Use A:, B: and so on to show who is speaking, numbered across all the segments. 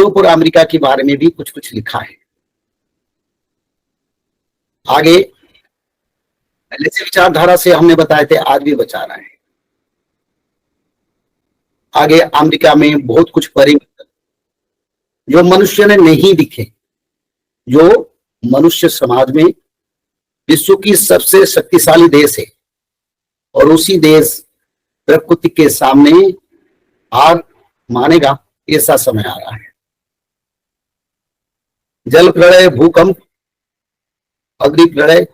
A: Europe और America के बारे में भी कुछ कुछ लिखा है। आगे पहले से विचारधारा से हमने बताए थे, आज भी बचा रहा है। आगे अमेरिका में बहुत कुछ परिवर्तन जो मनुष्य ने नहीं दिखे, जो मनुष्य समाज में विश्व की सबसे शक्तिशाली देश है और उसी देश प्रकृति के सामने हार मानेगा, ऐसा समय आ रहा है। जल प्रलय, भूकंप, अग्नि प्रलय,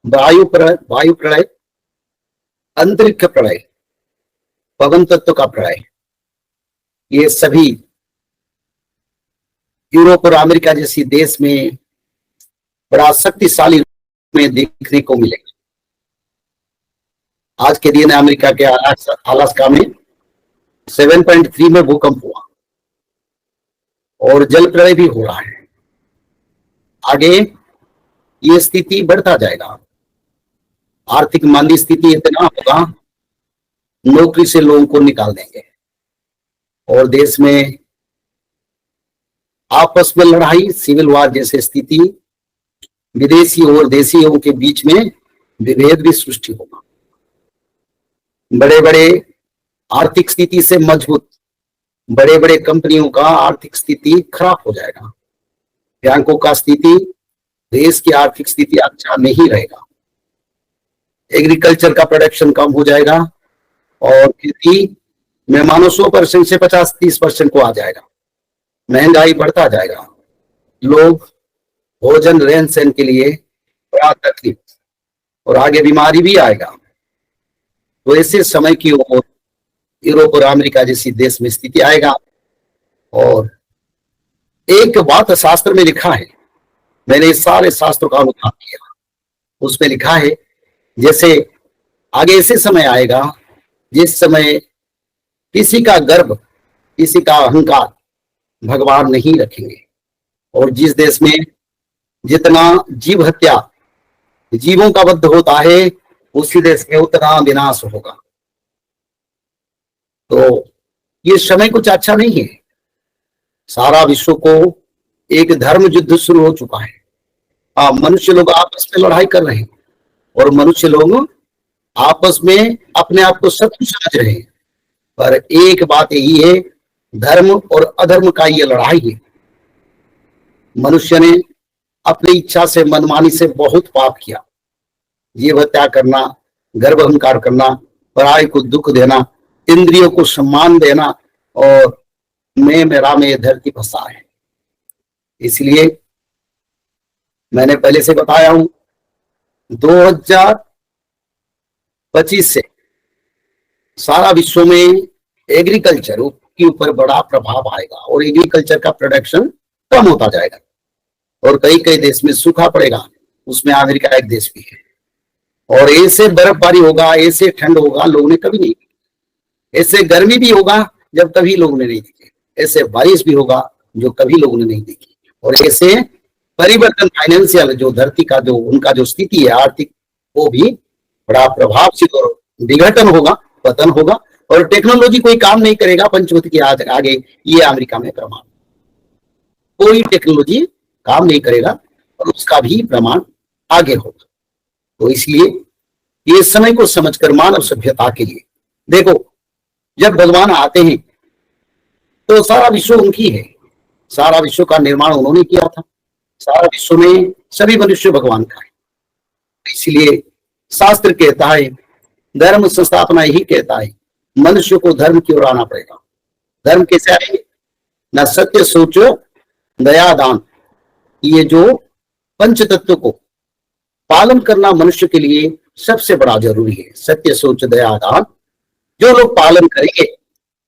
A: वायु प्रलय, अंतरिक्ष प्रलय, पवन तत्व का प्रलय, ये सभी यूरोप और अमेरिका जैसी देश में बड़ा शक्तिशाली रूप में देखने को मिलेगा। आज के दिन अमेरिका के अलास्का में 7.3 में भूकंप हुआ और जल प्रलय भी हो रहा है। आगे ये स्थिति बढ़ता जाएगा। आर्थिक मंदी स्थिति इतना होगा, नौकरी से लोगों को निकाल देंगे और देश में आपस में लड़ाई, सिविल वार जैसी स्थिति, विदेशी और देशियों के बीच में विभेद भी सृष्टि होगा। बड़े बड़े आर्थिक स्थिति से मजबूत बड़े बड़े कंपनियों का आर्थिक स्थिति खराब हो जाएगा। बैंकों का स्थिति, देश की आर्थिक स्थिति अच्छा नहीं रहेगा। एग्रीकल्चर का प्रोडक्शन कम हो जाएगा और खेती में मानो 100% से 50-30% को आ जाएगा। महंगाई बढ़ता जाएगा। लोग भोजन रहन सहन के लिए बड़ा तकलीफ और आगे बीमारी भी आएगा। तो ऐसे समय की ओर यूरोप और अमेरिका जैसी देश में स्थिति आएगा। और एक बात शास्त्र में लिखा है, मैंने इस सारे शास्त्रों का अनुवाद किया, उसमें लिखा है जैसे आगे ऐसे समय आएगा जिस समय किसी का गर्व, किसी का अहंकार भगवान नहीं रखेंगे और जिस देश में जितना जीव हत्या, जीवों का वध होता है, उसी देश में उतना विनाश होगा। तो ये समय कुछ अच्छा नहीं है। सारा विश्व को एक धर्म युद्ध शुरू हो चुका है। मनुष्य लोग आपस में लड़ाई कर रहे हैं और मनुष्य लोग आपस में अपने आप को शत्रु समझ रहे हैं। पर एक बात यही है, धर्म और अधर्म का ये लड़ाई है। मनुष्य ने अपनी इच्छा से, मनमानी से बहुत पाप किया। जीव हत्या करना, गर्व अहंकार करना, पराई को दुख देना, इंद्रियों को सम्मान देना और मेरा में धरती फंसा है। इसलिए मैंने पहले से बताया हूं, 2025 से सारा विश्व में एग्रीकल्चर के ऊपर बड़ा प्रभाव आएगा और एग्रीकल्चर का प्रोडक्शन कम होता जाएगा और कई कई देश में सूखा पड़ेगा। उसमें अमेरिका एक देश भी है। और ऐसे बर्फबारी होगा, ऐसे ठंड होगा, लोगों ने कभी नहीं देखी। ऐसे गर्मी भी होगा जब कभी लोगों ने नहीं देखी। ऐसे बारिश भी होगा जो कभी लोगों ने नहीं देखी। और ऐसे परिवर्तन फाइनेंशियल, जो धरती का जो उनका जो स्थिति है आर्थिक, वो भी बड़ा प्रभावशील और विघटन होगा, पतन होगा। और टेक्नोलॉजी कोई काम नहीं करेगा पंचवत के आगे। ये अमेरिका में प्रमाण, कोई टेक्नोलॉजी काम नहीं करेगा और उसका भी प्रमाण आगे होगा। तो इसलिए ये समय को समझकर मानव सभ्यता के लिए, देखो जब भगवान आते हैं तो सारा विश्व उनकी है, सारा विश्व का निर्माण उन्होंने किया था, सारा विश्व में सभी मनुष्य भगवान का है। इसलिए शास्त्र कहता है, धर्म संस्थापना यही कहता है, मनुष्य को धर्म की ओर आना पड़ेगा। धर्म कैसे आएंगे? न सत्य सोचो, दया दान, ये जो पंच तत्व को पालन करना मनुष्य के लिए सबसे बड़ा जरूरी है। सत्य सोच दया दान जो लोग पालन करेंगे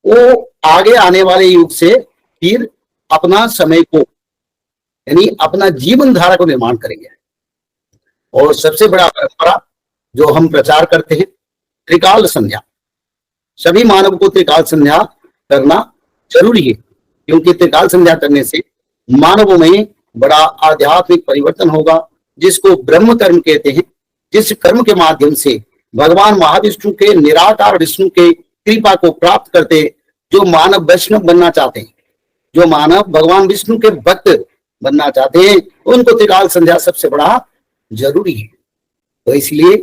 A: वो आगे आने वाले युग से फिर अपना समय को, यानी अपना जीवन धारा को निर्माण करेंगे। और सबसे बड़ा परंपरा जो हम प्रचार करते हैं, त्रिकाल संध्या। सभी मानव को त्रिकाल संध्या करना जरूरी है, क्योंकि त्रिकाल संध्या करने से मानवों में बड़ा आध्यात्मिक परिवर्तन होगा, जिसको ब्रह्म कर्म कहते हैं। जिस कर्म के माध्यम से भगवान महाविष्णु के, निराकार विष्णु के कृपा को प्राप्त करते, जो मानव वैष्णव बनना चाहते हैं, जो मानव भगवान विष्णु के भक्त बनना चाहते हैं उनको त्रिकाल संध्या सबसे बड़ा जरूरी है। तो इसलिए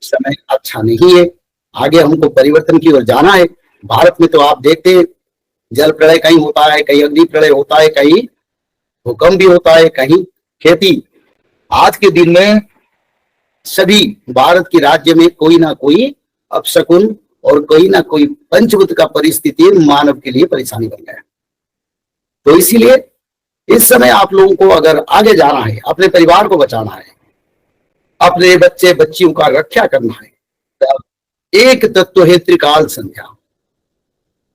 A: समय अच्छा नहीं है, आगे हमको परिवर्तन की ओर जाना है। भारत में तो आप देखते हैं जल प्रलय कहीं होता है, कहीं अग्नि प्रलय होता है, कहीं भूकंप भी होता है, कहीं खेती। आज के दिन में सभी भारत के राज्य में कोई ना कोई अपशकुन और कोई ना कोई पंचभूत का परिस्थिति मानव के लिए परेशानी बन गया। तो इसीलिए इस समय आप लोगों को अगर आगे जाना है, अपने परिवार को बचाना है, अपने बच्चे बच्चियों का रक्षा करना है, तो एक तत्व है त्रिकाल संध्या।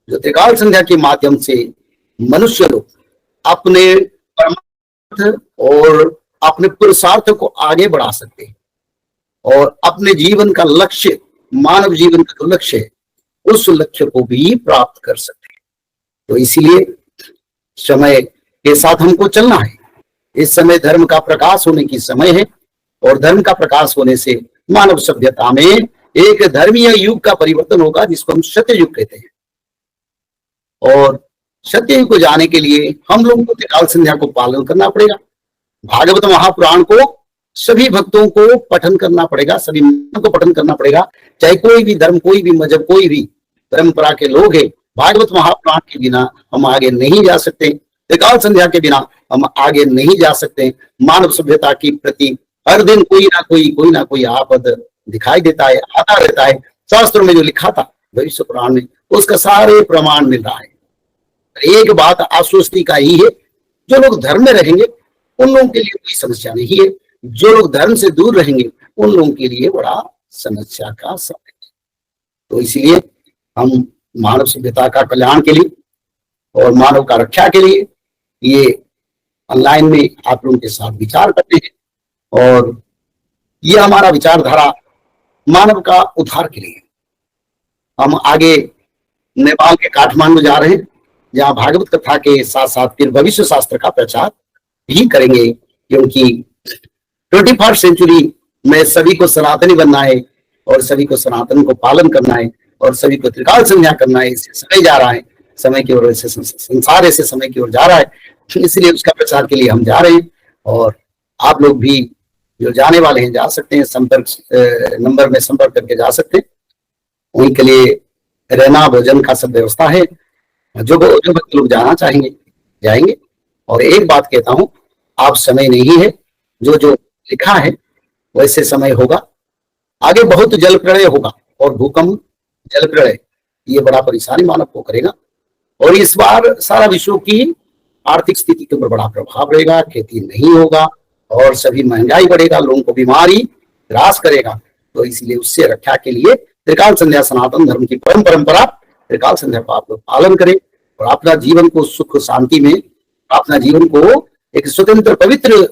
A: जो त्रिकाल संध्या के माध्यम से मनुष्य लोग अपने परमार्थ और अपने पुरुषार्थ को आगे बढ़ा सकते हैं और अपने जीवन का लक्ष्य, मानव जीवन का जो लक्ष्य है, उस लक्ष्य को भी प्राप्त कर सकते हैं। तो इसीलिए समय के साथ हमको चलना है। इस समय धर्म का प्रकाश होने की समय है और धर्म का प्रकाश होने से मानव सभ्यता में एक धर्मीय युग का परिवर्तन होगा जिसको हम सत्य युग कहते हैं। और सत्य युग को जाने के लिए हम लोगों को त्रिकाल संध्या को पालन करना पड़ेगा। भागवत महापुराण को सभी भक्तों को पठन करना पड़ेगा, सभी को पठन करना पड़ेगा, चाहे कोई भी धर्म, कोई भी मजहब, कोई भी परंपरा के लोग हैं। भागवत महापुराण के बिना हम आगे नहीं जा सकते, त्रिकाल संध्या के बिना हम आगे नहीं जा सकते। मानव सभ्यता की प्रति हर दिन कोई ना कोई आपद दिखाई देता है, आता रहता है। शास्त्रों में जो लिखा था भविष्य पुराण में, उसका सारे प्रमाण मिल रहा है। एक बात आश्वस्ति का ही है, जो लोग धर्म में रहेंगे उन लोगों के लिए कोई समस्या नहीं है, जो लोग धर्म से दूर रहेंगे उन लोगों के लिए बड़ा समस्या का समय है। तो इसलिए हम मानव सभ्यता का कल्याण के लिए और मानव का रक्षा के लिए ये ऑनलाइन में आप लोगों के साथ विचार करते हैं और ये हमारा विचारधारा मानव का उद्धार के लिए। हम आगे नेपाल के काठमांडू जा रहे हैं, जहां भागवत कथा के साथ साथ फिर भविष्य शास्त्र का प्रचार भी करेंगे, क्योंकि 21st सेंचुरी में सभी को सनातनी बनना है और सभी को सनातन को पालन करना है और सभी को त्रिकाल संध्या करना है। इससे समय जा रहा है, समय की ओर, ऐसे संसार ऐसे समय की ओर जा रहा है, इसलिए उसका प्रचार के लिए हम जा रहे हैं। और आप लोग भी जो जाने वाले हैं जा सकते हैं, संपर्क नंबर में संपर्क करके जा सकते हैं। उन्हीं के लिए रहना भोजन का सब व्यवस्था है, जो भक्त लोग जाना चाहेंगे जाएंगे। और एक बात कहता हूं, आप समय नहीं है, जो लिखा है वैसे समय होगा। आगे बहुत जल प्रलय होगा और भूकंप, जल प्रलय, ये बड़ा परेशानी मानव को करेगा। और इस बार सारा विश्व की आर्थिक स्थिति के ऊपर बड़ा प्रभाव रहेगा, खेती नहीं होगा और सभी महंगाई बढ़ेगा, लोगों को बीमारी ग्रास करेगा। तो इसलिए उससे रक्षा के लिए त्रिकाल संध्या सनातन धर्म की परम परंपरा त्रिकाल संध्या का आप लोग पालन करें और अपना जीवन को सुख शांति में, अपना जीवन को एक स्वतंत्र पवित्र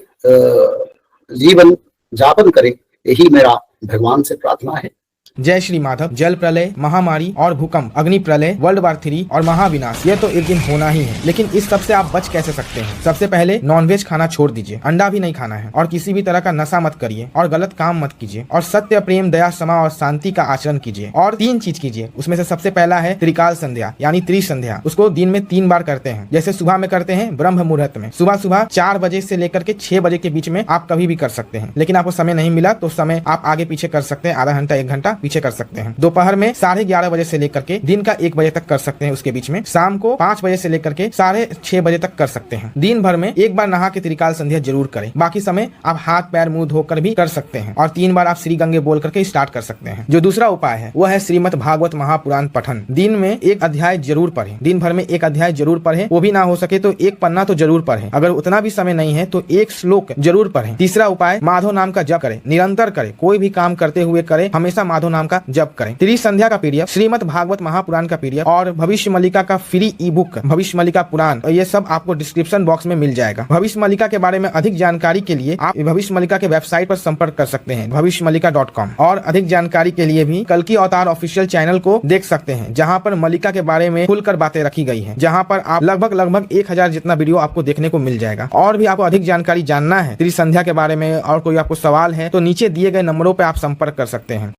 A: जीवन जापन करें। यही मेरा भगवान से प्रार्थना है।
B: जय श्री माधव। जल प्रलय, महामारी और भूकंप, अग्नि प्रलय, वर्ल्ड वार 3 और महाविनाश, ये तो एक दिन होना ही है। लेकिन इस सब से आप बच कैसे सकते हैं? सबसे पहले नॉनवेज खाना छोड़ दीजिए, अंडा भी नहीं खाना है और किसी भी तरह का नशा मत करिए और गलत काम मत कीजिए और सत्य, प्रेम, दया, क्षमा और शांति का आचरण कीजिए। और 3 चीज कीजिए, उसमें से सबसे पहला है त्रिकाल संध्या यानी त्रिसंध्या। उसको दिन में 3 बार करते हैं। जैसे सुबह में करते हैं ब्रह्म मुहूर्त में, सुबह 4 बजे से लेकर के 6 बजे के बीच में आप कभी भी कर सकते हैं। लेकिन आपको समय नहीं मिला तो समय आप आगे पीछे कर सकते हैं, आधा घंटा 1 घंटा पीछे कर सकते हैं। दोपहर में 11:30 बजे से लेकर के दिन का 1 बजे तक कर सकते हैं, उसके बीच में शाम को 5 बजे से लेकर के 6:30 बजे तक कर सकते हैं। दिन भर में 1 बार नहा के त्रिकाल संध्या जरूर करें। बाकी समय आप हाथ पैर मुंह धोकर भी कर सकते हैं और 3 बार आप श्री गंगे बोल करके स्टार्ट कर सकते हैं। जो दूसरा उपाय है वो है श्रीमद् भागवत महापुराण पठन। दिन में 1 अध्याय जरूर पढ़ें, दिन भर में 1 अध्याय जरूर पढ़ें। वो भी ना हो सके तो 1 पन्ना तो जरूर पढ़ें। अगर उतना भी समय नहीं है तो 1 श्लोक जरूर पढ़ें। तीसरा उपाय, माधव नाम का जप करें, निरंतर करें, कोई भी काम करते हुए करें, हमेशा माधव नाम का जप करें। त्रिसंध्या का पीडीएफ, श्रीमद् भागवत महापुराण का पीडीएफ और भविष्य मल्लिका का फ्री ई बुक भविष्य मल्लिका पुराण, ये सब आपको डिस्क्रिप्शन बॉक्स में मिल जाएगा। भविष्य मल्लिका के बारे में अधिक जानकारी के लिए आप भविष्य मल्लिका के वेबसाइट पर संपर्क कर सकते हैं bhavishyamalika.com। और अधिक जानकारी के लिए भी कल्कि अवतार ऑफिशियल चैनल को देख सकते हैं, जहां पर मल्लिका के बारे में खुलकर बातें रखी गई है, जहां पर आप लगभग 1000 जितना वीडियो आपको देखने को मिल जाएगा। और भी आपको अधिक जानकारी जानना है त्रिसंध्या के बारे में और कोई आपको सवाल है तो नीचे दिए गए नंबरों पर आप संपर्क कर सकते हैं।